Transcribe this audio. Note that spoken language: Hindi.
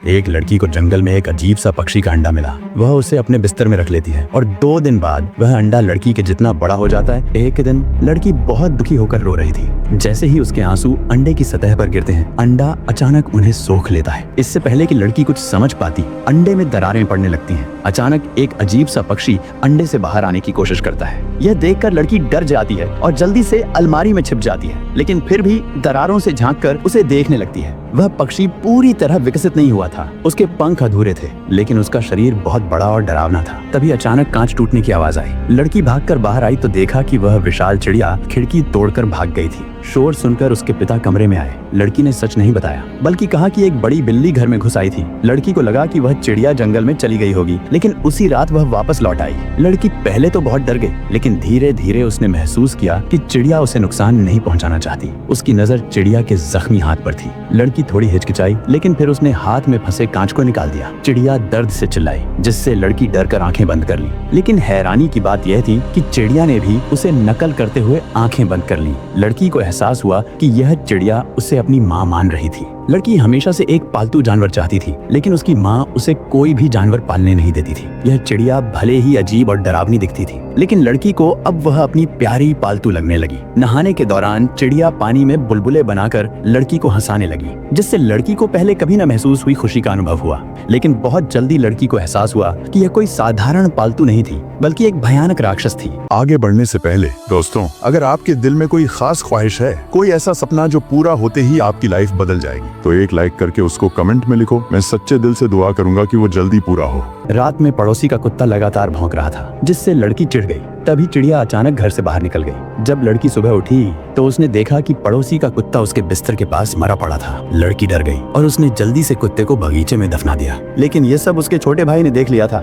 एक लड़की को जंगल में एक अजीब सा पक्षी का अंडा मिला। वह उसे अपने बिस्तर में रख लेती है और 2 दिन बाद वह अंडा लड़की के जितना बड़ा हो जाता है। एक दिन लड़की बहुत दुखी होकर रो रही थी। जैसे ही उसके आंसू अंडे की सतह पर गिरते हैं, अंडा अचानक उन्हें सोख लेता है। इससे पहले कि लड़की कुछ समझ पाती, अंडे में दरारें पड़ने लगती हैं। अचानक एक अजीब सा पक्षी अंडे से बाहर आने की कोशिश करता है। यह देखकर लड़की डर जाती है और जल्दी से अलमारी में छिप जाती है, लेकिन फिर भी दरारों से झांककर उसे देखने लगती है। वह पक्षी पूरी तरह विकसित नहीं हुआ था। उसके पंख अधूरे थे, लेकिन उसका शरीर बहुत बड़ा और डरावना था। तभी अचानक कांच टूटने की आवाज आई। लड़की भागकर बाहर आई तो देखा कि वह विशाल चिड़िया खिड़की तोड़कर भाग गई थी। शोर सुनकर उसके पिता कमरे में आए। लड़की ने सच नहीं बताया, बल्कि कहा कि एक बड़ी बिल्ली घर में घुस आई थी। लड़की को लगा कि वह चिड़िया जंगल में चली गई होगी, लेकिन उसी रात वह वापस लौट आई। लड़की पहले तो बहुत डर गई, लेकिन धीरे धीरे उसने महसूस किया कि चिड़िया उसे नुकसान नहीं पहुंचाना चाहती। उसकी नजर चिड़िया के जख्मी हाथ पर थी। लड़की थोड़ी हिचकिचाई, लेकिन फिर उसने हाथ में फंसे कांच को निकाल दिया। चिड़िया दर्द से चिल्लाई, जिससे लड़की डरकर आंखें बंद कर ली। लेकिन हैरानी की बात यह थी कि चिड़िया ने भी उसे नकल करते हुए आंखें बंद कर ली। लड़की को एहसास हुआ कि यह चिड़िया उसे अपनी माँ मान रही थी। लड़की हमेशा से एक पालतू जानवर चाहती थी, लेकिन उसकी माँ उसे कोई भी जानवर पालने नहीं देती थी। यह चिड़िया भले ही अजीब और डरावनी दिखती थी, लेकिन लड़की को अब वह अपनी प्यारी पालतू लगने लगी। नहाने के दौरान चिड़िया पानी में बुलबुले बनाकर लड़की को हंसाने लगी, जिससे लड़की को पहले कभी न महसूस हुई खुशी का अनुभव हुआ। लेकिन बहुत जल्दी लड़की को एहसास हुआ कि यह कोई साधारण पालतू नहीं थी, बल्कि एक भयानक राक्षस थी। आगे बढ़ने से पहले दोस्तों, अगर आपके दिल में कोई खास ख्वाहिश है, कोई ऐसा सपना जो पूरा होते ही आपकी लाइफ बदल जाएगी, तो एक लाइक करके उसको कमेंट में लिखो। मैं सच्चे दिल से दुआ करूंगा कि वो जल्दी पूरा हो। रात में पड़ोसी का कुत्ता लगातार भौंक रहा था, जिससे लड़की चिढ़ गई। तभी चिड़िया अचानक घर से बाहर निकल गई। जब लड़की सुबह उठी तो उसने देखा कि पड़ोसी का कुत्ता उसके बिस्तर के पास मरा पड़ा था। लड़की डर गई और उसने जल्दी से कुत्ते को बगीचे में दफना दिया। लेकिन ये सब उसके छोटे भाई ने देख लिया था।